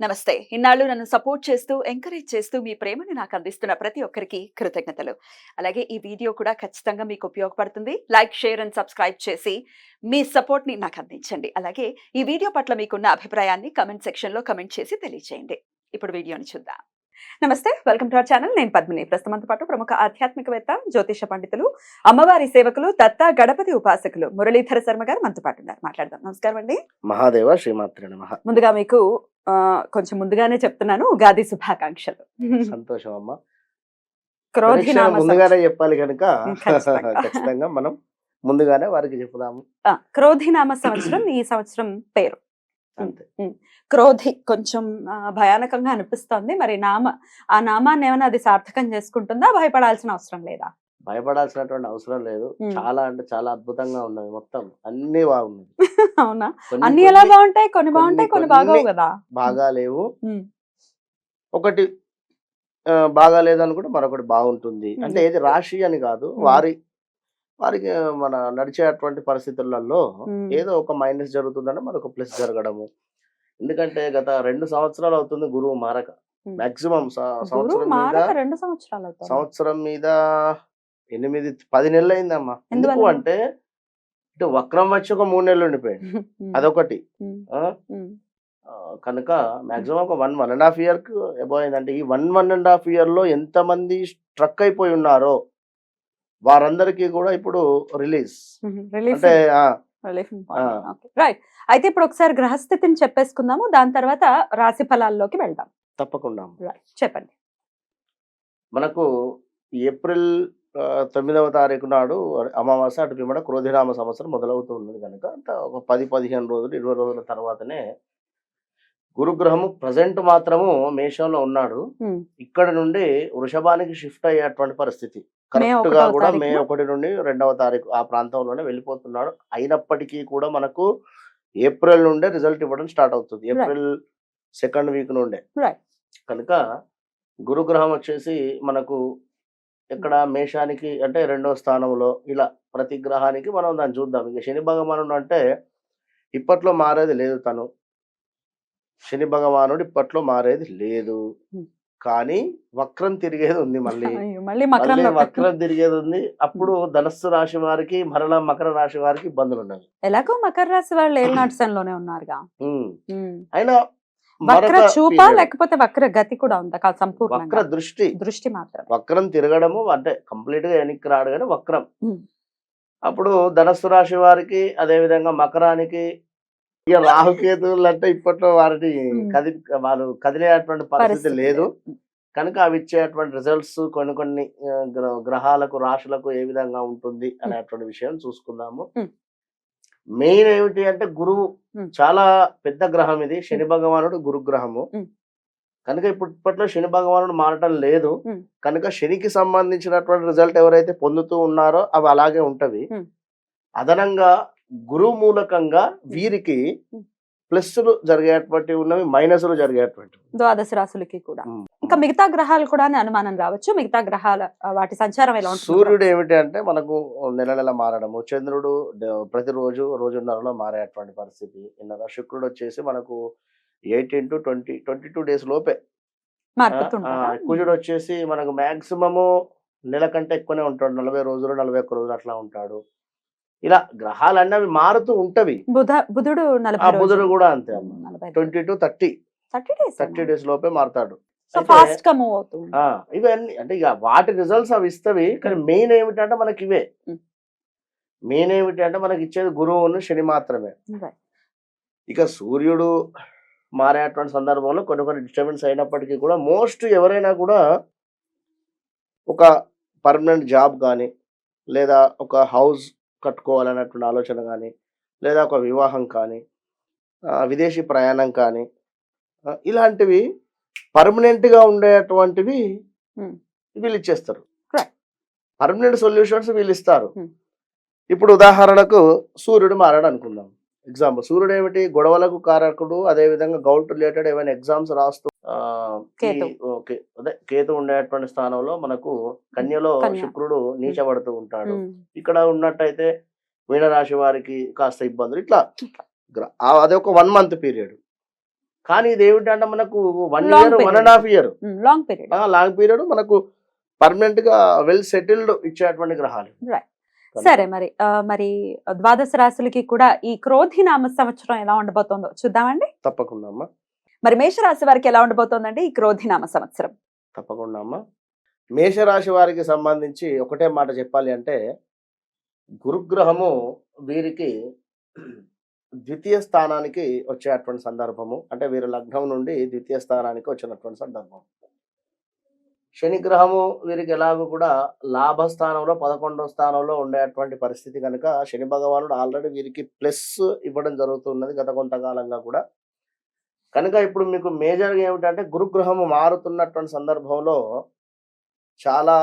నమస్తే. ఇన్నాళ్ళు నన్ను సపోర్ట్ చేస్తూ, ఎంకరేజ్ చేస్తూ మీ ప్రేమను నాకు అందిస్తున్న ప్రతి ఒక్కరికి కృతజ్ఞతలు. అలాగే ఈ వీడియో కూడా ఖచ్చితంగా మీకు ఉపయోగపడుతుంది. లైక్, షేర్ అండ్ సబ్స్క్రైబ్ చేసి మీ సపోర్ట్‌ని నాకు అందించండి. అలాగే ఈ వీడియో పట్ల మీకున్న అభిప్రాయాన్ని కామెంట్ సెక్షన్‌లో కామెంట్ చేసి తెలియజేయండి. ఇప్పుడు వీడియోని చూద్దాం. నమస్తే. Welcome to our channel. నేను పద్మిని. ప్రస్తుతం మనతో పాటు ప్రముఖ ఆధ్యాత్మికవేత్త, జ్యోతిష పండితులు, అమ్మవారి సేవకులు, దత్త గణపతి ఉపాసకులు మురళీధర శర్మ గారు మనతో పాటు ఉన్నారు. మాట్లాడదాం. నమస్కారం అండి. మహాదేవ శ్రీమాత్రే నమః. ముందుగా మీకు కొంచెం ముందుగానే చెప్తున్నాను, ఉగాది శుభాకాంక్షలు. సంతోషం అమ్మ. క్రోధినామ ముందుగానే చెప్పాలి కనుక ఖచ్చితంగా. ఖచ్చితంగా మనం ముందుగానే వారికి చెప్పుదాము. క్రోధినామ సంవత్సరం ఈ సంవత్సరం పేరు. అంతే. క్రోధి కొంచెం భయానకంగా అనిపిస్తోంది. మరి ఆ నామాన్ని ఏమైనా అది సార్థకం చేసుకుంటుందా? భయపడాల్సిన అవసరం లేదా? భయపడాల్సినటువంటి అవసరం లేదు. చాలా అంటే చాలా అద్భుతంగా ఉన్నది. మొత్తం అన్ని బాగున్నది. అవునా? అన్ని ఎలా బాగుంటాయి? కొన్ని బాగుంటాయి, కొన్ని బాగోవు కదా. బాగా లేవు. ఒకటి బాగా లేదనుకుంటే మరొకటి బాగుంటుంది. అంటే ఏది రాశి అని కాదు, వారికి మన నడిచేటువంటి పరిస్థితులలో ఏదో ఒక మైనస్ జరుగుతుందంటే మరొక ప్లస్ జరగడము. ఎందుకంటే గత 2 సంవత్సరాలు అవుతుంది గురువు మారక. మాక్సిమం సంవత్సరం మీద 8-10 నెలలు అయిందమ్మా. ఎందుకు అంటే ఇటు వక్రం వచ్చి ఒక 3 నెలలు ఉండిపోయింది. అదొకటి. కనుక మాక్సిమం ఒక 1.5 year అబౌవ్ అయిందంటే ఈ 1.5 year లో ఎంతమంది స్ట్రక్ అయిపోయి ఉన్నారో వారందరికీ కూడా ఇప్పుడు రిలీజ్ అంటే రైట్. అయితే ఇప్పుడు ఒకసారి గ్రహస్థితిని చెప్పేసుకుందాము, దాని తర్వాత రాశి ఫలాల్లోకి వెళ్దాం. తప్పకుండా చెప్పండి. మనకు ఏప్రిల్ 9వ తారీఖు నాడు అమావాస్య, అటు పిమ్మట క్రోధినామ సంవత్సరం మొదలవుతూ ఉన్నది కనుక ఒక 10-15 రోజులు 20 రోజుల తర్వాతనే గురుగ్రహము ప్రజెంట్ మాత్రము మేషంలో ఉన్నాడు. ఇక్కడ నుండి వృషభానికి షిఫ్ట్ అయ్యేటువంటి పరిస్థితి. కరెక్ట్ గా కూడా మే 1 నుండి 2వ తారీఖు ఆ ప్రాంతంలోనే వెళ్ళిపోతున్నాడు. అయినప్పటికీ కూడా మనకు ఏప్రిల్ నుండే రిజల్ట్ ఇవ్వడం స్టార్ట్ అవుతుంది. ఏప్రిల్ 2nd వీక్ నుండే. కనుక గురుగ్రహం వచ్చేసి మనకు ఇక్కడ మేషానికి అంటే 2వ స్థానంలో, ఇలా ప్రతి గ్రహానికి మనం దాన్ని చూద్దాం. ఇక శని భగవానుడు అంటే ఇప్పట్లో మారేది లేదు. శని భగవానుడు ఇప్పట్లో మారేది లేదు, కానీ వక్రం తిరిగేది ఉంది. మళ్ళీ వక్రం తిరిగేది ఉంది. అప్పుడు ధనస్సు రాశి వారికి మరలా మకర రాశి వారికి ఇబ్బందులు ఉన్నాయి. ఎలాగో మకర రాశి వాళ్ళు ఏళ్ళనాటిసంలోనే ఉన్నారుగా. అయినా వక్ర చూప లేకపోతే వక్ర గతి కూడా ఉందా? సంపూర్ణ వక్ర దృష్టి మాత్రం. వక్రం తిరగడము అంటే కంప్లీట్ గా వెనక్కి రాడు కానీ వక్రం. అప్పుడు ధనస్సు రాశి వారికి, అదే విధంగా మకరానికి, ఇక రాహుకేతువులు అంటే ఇప్పట్లో వారిని వారు కదిలేటువంటి పరిస్థితి లేదు కనుక అవి ఇచ్చేటువంటి రిజల్ట్స్ కొన్ని గ్రహాలకు, రాశులకు ఏ విధంగా ఉంటుంది అనేటువంటి విషయం చూసుకుందాము. మెయిన్ ఏమిటి అంటే గురువు చాలా పెద్ద గ్రహం ఇది. శని భగవానుడు గురుగ్రహము కనుక ఇప్పట్లో శని భగవానుడు మారటం లేదు కనుక శనికి సంబంధించినటువంటి రిజల్ట్ ఎవరైతే పొందుతూ ఉన్నారో అవి అలాగే ఉంటవి. అదనంగా గురువు మూలకంగా వీరికి ప్లస్లు జరిగేటువంటి ఉన్నవి, మైనస్లు జరిగేటువంటి ద్వాదశ రాశులకి కూడా. ఇంకా మిగతా గ్రహాలు కూడా అనుమానం రావచ్చు. మిగతా గ్రహాల వాటి సంచారం ఎలా ఉంటుంది? సూర్యుడు ఏమిటి అంటే మనకు నెల మారడము, చంద్రుడు ప్రతిరోజు రోజున్నరలో మారేటువంటి పరిస్థితి. శుక్రుడు వచ్చేసి మనకు 18 to 22 days లోపే. కుజుడు వచ్చేసి మనకు మాక్సిమము నెల కంటే ఎక్కువనే ఉంటాడు. 40 రోజులు 41 రోజులు అట్లా ఉంటాడు. ఇలా గ్రహాలన్నీ అవి మారుతూ ఉంటవి. బుధుడు కూడా అంతే. 20 to 30 days లోపే మారుతాడు. ఇవన్నీ అంటే ఇక వాటి రిజల్ట్స్ అవి ఇస్తవి. కానీ మెయిన్ ఏమిటంటే మనకి ఇవే. మెయిన్ ఏమిటి అంటే మనకి ఇచ్చేది గురువును శని మాత్రమే. ఇక సూర్యుడు మారేటువంటి సందర్భంలో కొన్ని డిస్టర్బెన్స్ అయినప్పటికీ కూడా మోస్ట్ ఎవరైనా కూడా ఒక పర్మనెంట్ జాబ్ కానీ, లేదా ఒక హౌస్ కట్టుకోవాలన్నటువంటి ఆలోచన కానీ, లేదా ఒక వివాహం కానీ, విదేశీ ప్రయాణం కానీ, ఇలాంటివి పర్మనెంట్ గా ఉండేటువంటివి వీళ్ళు ఇచ్చేస్తారు. పర్మనెంట్ సొల్యూషన్స్ వీళ్ళు ఇస్తారు. ఇప్పుడు ఉదాహరణకు సూర్యుడు మారాడు అనుకుందాం. ఎగ్జాంపుల్, సూర్యుడు ఏమిటి? గొడవలకు కారకుడు. అదే విధంగా గౌట్ రిలేటెడ్ ఏమైనా ఎగ్జామ్స్ రాస్తూ అదే కేతు ఉండేటువంటి స్థానంలో మనకు కన్యలో శుక్రుడు నీచబడుతూ ఉంటాడు. ఇక్కడ ఉన్నట్టయితే మీనరాశి వారికి కాస్త ఇబ్బందులు. ఇట్లా అదే ఒక 1 month పీరియడ్. కానీ ఇది ఏమిటంటే మనకు 1 long year, period 1.5 year long period long period మనకు పర్మనెంట్ గా వెల్ సెటిల్డ్ ఇచ్చేటువంటి గ్రహాలు. రైట్. కనుక సరే మరి ద్వాదశ రాశులకి కూడా ఈ క్రోధినామ సంవత్సరం ఎలా ఉండబోతోందో చూద్దామండి. తప్పకుండా అమ్మా, మరి మేషరాశి వారికి ఎలా ఉండబోతోందండి ఈ క్రోధినామ సంవత్సరం? తప్పకుండా అమ్మా. మేషరాశి వారికి సంబంధించి ఒకటే మాట చెప్పాలి అంటే, గురుగ్రహము వీరికి ద్వితీయ స్థానానికి వచ్చేటువంటి సందర్భము, అంటే వీరి లగ్నం నుండి ద్వితీయ స్థానానికి వచ్చినటువంటి సందర్భం. శని గ్రహము వీరికి ఎలాగో కూడా లాభస్థానంలో 11వ స్థానంలో ఉండేటువంటి పరిస్థితి కనుక శని భగవానుడు ఆల్రెడీ వీరికి ప్లస్ ఇవ్వడం జరుగుతున్నది గత కొంతకాలంగా కూడా. కనుక ఇప్పుడు మీకు మేజర్గా ఏమిటంటే గురుగ్రహము మారుతున్నటువంటి సందర్భంలో చాలా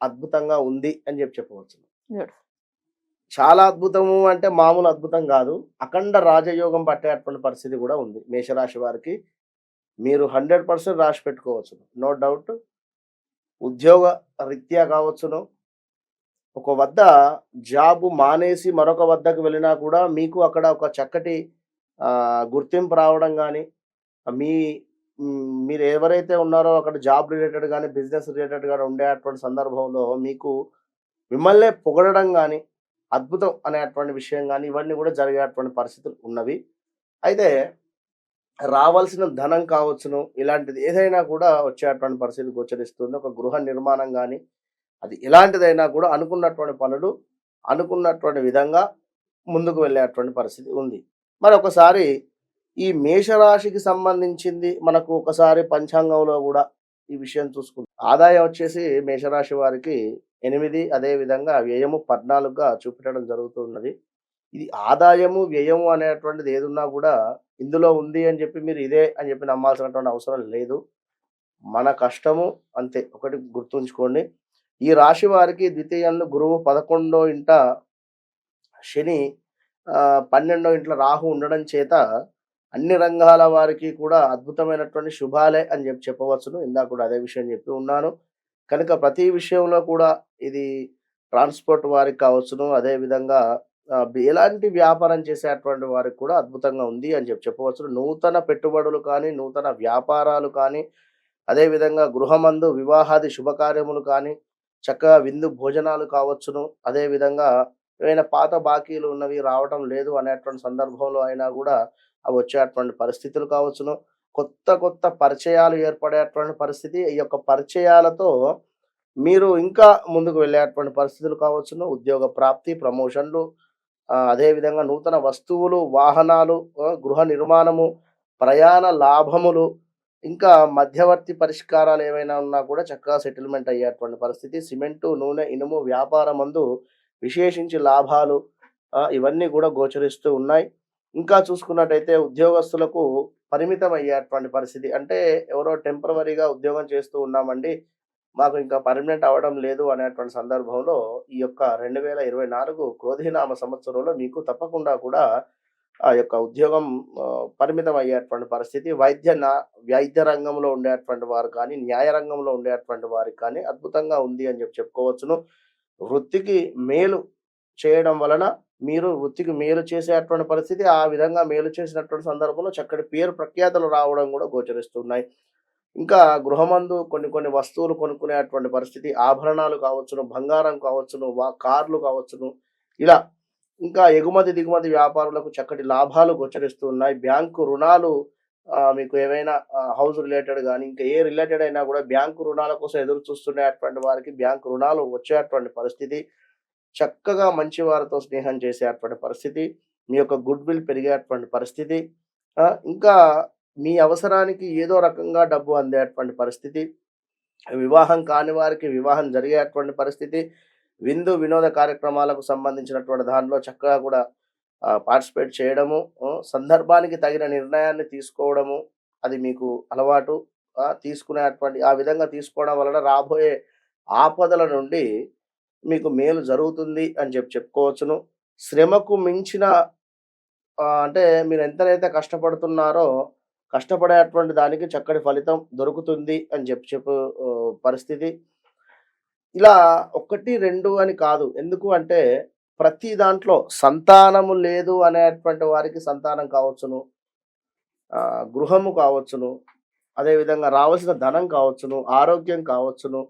అద్భుతంగా ఉంది అని చెప్పవచ్చు. చాలా అద్భుతము అంటే మామూలు అద్భుతం కాదు, అఖండ రాజయోగం పట్టేటువంటి పరిస్థితి కూడా ఉంది మేషరాశి వారికి. మీరు 100% రాసి పెట్టుకోవచ్చు, నో డౌట్. ఉద్యోగ రీత్యా కావచ్చును, ఒక వద్ద జాబు మానేసి మరొక వద్దకు వెళ్ళినా కూడా మీకు అక్కడ ఒక చక్కటి గుర్తింపు రావడం కానీ, మీ మీరు ఎవరైతే ఉన్నారో అక్కడ జాబ్ రిలేటెడ్ కానీ బిజినెస్ రిలేటెడ్ కానీ ఉండేటువంటి సందర్భంలో మీకు మిమ్మల్ని పొగడడం కానీ, అద్భుతం అనేటువంటి విషయం కానీ ఇవన్నీ కూడా జరిగేటువంటి పరిస్థితులు ఉన్నవి. అయితే రావాల్సిన ధనం కావచ్చును, ఇలాంటిది ఏదైనా కూడా వచ్చేటువంటి పరిస్థితి గోచరిస్తుంది. ఒక గృహ నిర్మాణం కానీ అది ఎలాంటిదైనా కూడా అనుకున్నటువంటి పనులు అనుకున్నటువంటి విధంగా ముందుకు వెళ్ళేటువంటి పరిస్థితి ఉంది. మరి ఒకసారి ఈ మేషరాశికి సంబంధించింది మనకు ఒకసారి పంచాంగంలో కూడా ఈ విషయం చూసుకుంటాం. ఆదాయం వచ్చేసి మేషరాశి వారికి 8, అదే విధంగా వ్యయము 14గా చూపెట్టడం జరుగుతున్నది. ఇది ఆదాయము వ్యయము అనేటువంటిది ఏదున్నా కూడా ఇందులో ఉంది అని చెప్పి మీరు ఇదే అని చెప్పి నమ్మాల్సినటువంటి అవసరం లేదు. మన కష్టము అంతే, ఒకటి గుర్తుంచుకోండి. ఈ రాశి వారికి ద్వితీయంలో గురువు 11వ ఇంట, శని 12వ ఇంట్లో రాహు ఉండడం చేత అన్ని రంగాల వారికి కూడా అద్భుతమైనటువంటి శుభాలే అని చెప్పవచ్చును. ఇందాక కూడా అదే విషయం చెప్పి ఉన్నాను. కనుక ప్రతి విషయంలో కూడా ఇది ట్రాన్స్పోర్ట్ వారికి కావచ్చును, అదేవిధంగా ఎలాంటి వ్యాపారం చేసేటువంటి వారికి కూడా అద్భుతంగా ఉంది అని చెప్పవచ్చు. నూతన పెట్టుబడులు కానీ, నూతన వ్యాపారాలు కానీ, అదేవిధంగా గృహమందు వివాహాది శుభకార్యములు కానీ, చక్కగా విందు భోజనాలు కావచ్చును, అదేవిధంగా ఏవైనా పాత బాకీలు ఉన్నవి రావటం లేదు అనేటువంటి సందర్భంలో అయినా కూడా అవి వచ్చేటువంటి పరిస్థితులు కావచ్చును. కొత్త కొత్త పరిచయాలు ఏర్పడేటువంటి పరిస్థితి, ఈ యొక్క పరిచయాలతో మీరు ఇంకా ముందుకు వెళ్ళేటువంటి పరిస్థితులు కావచ్చును. ఉద్యోగ ప్రాప్తి, ప్రమోషన్లు, అదేవిధంగా నూతన వస్తువులు, వాహనాలు, గృహ నిర్మాణము, ప్రయాణ లాభములు, ఇంకా మధ్యవర్తి పరిష్కారాలు ఏవైనా ఉన్నా కూడా చక్కగా సెటిల్మెంట్ అయ్యేటువంటి పరిస్థితి. సిమెంటు, నూనె, ఇనుము వ్యాపారమందు విశేషించి లాభాలు ఇవన్నీ కూడా గోచరిస్తూ ఉన్నాయి. ఇంకా చూసుకున్నట్టయితే ఉద్యోగస్తులకు పరిమితం అయ్యేటువంటి పరిస్థితి, అంటే ఎవరో టెంపరవరీగా ఉద్యోగం చేస్తూ ఉన్నామండి, మాకు ఇంకా పర్మనెంట్ అవ్వడం లేదు అనేటువంటి సందర్భంలో ఈ యొక్క 2024 క్రోధినామ సంవత్సరంలో మీకు తప్పకుండా కూడా ఆ యొక్క ఉద్యోగం పరిమితం అయ్యేటువంటి పరిస్థితి. వైద్య రంగంలో ఉండేటువంటి వారు కానీ, న్యాయ రంగంలో ఉండేటువంటి వారికి కానీ అద్భుతంగా ఉంది అని చెప్పుకోవచ్చును. వృత్తికి మేలు చేయడం వలన మీరు వృత్తికి మేలు చేసేటువంటి పరిస్థితి, ఆ విధంగా మేలు చేసినటువంటి సందర్భంలో చక్కటి పేరు ప్రఖ్యాతలు రావడం కూడా గోచరిస్తున్నాయి. ఇంకా గృహమందు కొన్ని వస్తువులు కొనుక్కునేటువంటి పరిస్థితి, ఆభరణాలు కావచ్చును, బంగారం కావచ్చును, కార్లు కావచ్చును, ఇలా ఇంకా ఎగుమతి దిగుమతి వ్యాపారులకు చక్కటి లాభాలు గోచరిస్తూ ఉన్నాయి. బ్యాంకు రుణాలు మీకు ఏవైనా హౌస్ రిలేటెడ్ కానీ ఇంకా ఏ రిలేటెడ్ అయినా కూడా బ్యాంకు రుణాల కోసం ఎదురు చూస్తున్నటువంటి వారికి బ్యాంకు రుణాలు వచ్చేటువంటి పరిస్థితి, చక్కగా మంచి వారితో స్నేహం చేసేటువంటి పరిస్థితి, మీ యొక్క గుడ్ విల్ పెరిగేటువంటి పరిస్థితి, ఇంకా మీ అవసరానికి ఏదో రకంగా డబ్బు అందేటువంటి పరిస్థితి, వివాహం కాని వారికి వివాహం జరిగేటువంటి పరిస్థితి, విందు వినోద కార్యక్రమాలకు సంబంధించినటువంటి దానిలో చక్కగా కూడా పార్టిసిపేట్ చేయడము, సందర్భానికి తగిన నిర్ణయాన్ని తీసుకోవడము, అది మీకు అలవాటు. తీసుకునేటువంటి ఆ విధంగా తీసుకోవడం వలన రాబోయే ఆపదల నుండి మీకు మేలు జరుగుతుంది అని చెప్పుకోవచ్చును. శ్రమకు మించిన అంటే మీరు ఎంతైతే కష్టపడుతున్నారో కష్టపడేటువంటి దానికి చక్కటి ఫలితం దొరుకుతుంది అని చెప్పు పరిస్థితి. ఇలా 1, 2 అని కాదు. ఎందుకు అంటే ప్రతి దాంట్లో సంతానము లేదు అనేటువంటి వారికి సంతానం కావచ్చును. గృహము కావచ్చును, అదేవిధంగా రావాల్సిన ధనం కావచ్చును, ఆరోగ్యం కావచ్చును,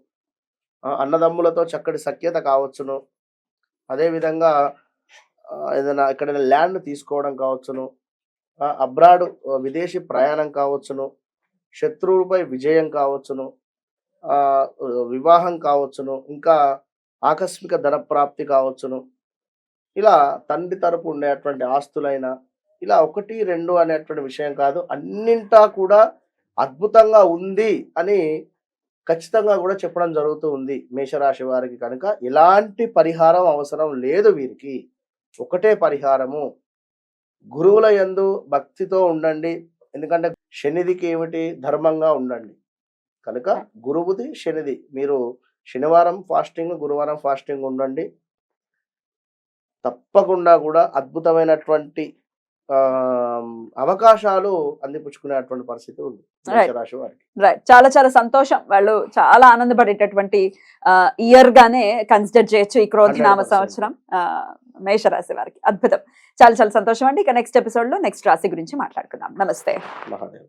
అన్నదమ్ములతో చక్కటి సఖ్యత కావచ్చును, అదేవిధంగా ఏదైనా ఎక్కడైనా ల్యాండ్ తీసుకోవడం కావచ్చును, అబ్రాడ్ విదేశీ ప్రయాణం కావచ్చును, శత్రువులపై విజయం కావచ్చును, వివాహం కావచ్చును, ఇంకా ఆకస్మిక ధన ప్రాప్తి కావచ్చును. ఇలా తండ్రి తరపు ఉండేటువంటి ఆస్తులైన ఇలా 1, 2 అనేటువంటి విషయం కాదు. అన్నింటా కూడా అద్భుతంగా ఉంది అని ఖచ్చితంగా కూడా చెప్పడం జరుగుతూ ఉంది మేషరాశి వారికి. కనుక ఎలాంటి పరిహారం అవసరం లేదు వీరికి. ఒకటే పరిహారము, గురువుల యందు భక్తితో ఉండండి. ఎందుకంటే శనిదికి ఏమిటి, ధర్మంగా ఉండండి. కనుక గురువుది శనిది, మీరు శనివారం ఫాస్టింగ్, గురువారం ఫాస్టింగ్ ఉండండి. తప్పకుండా కూడా అద్భుతమైనటువంటి అవకాశాలు అందిపుచ్చుకునేటువంటి పరిస్థితి ఉంది మేషరాశి వారికి. రైట్, చాలా చాలా సంతోషం. వాళ్ళు చాలా ఆనందపడేటటువంటి ఇయర్ గానే కన్సిడర్ చేయొచ్చు ఈ క్రోధినామ 100%. సంవత్సరం మేషరాశి వారికి. అద్భుతం, చాలా చాలా సంతోషం అండి. ఇక నెక్స్ట్ ఎపిసోడ్ లో నెక్స్ట్ రాశి గురించి మాట్లాడుకుందాం. నమస్తే. మహాదేవ్.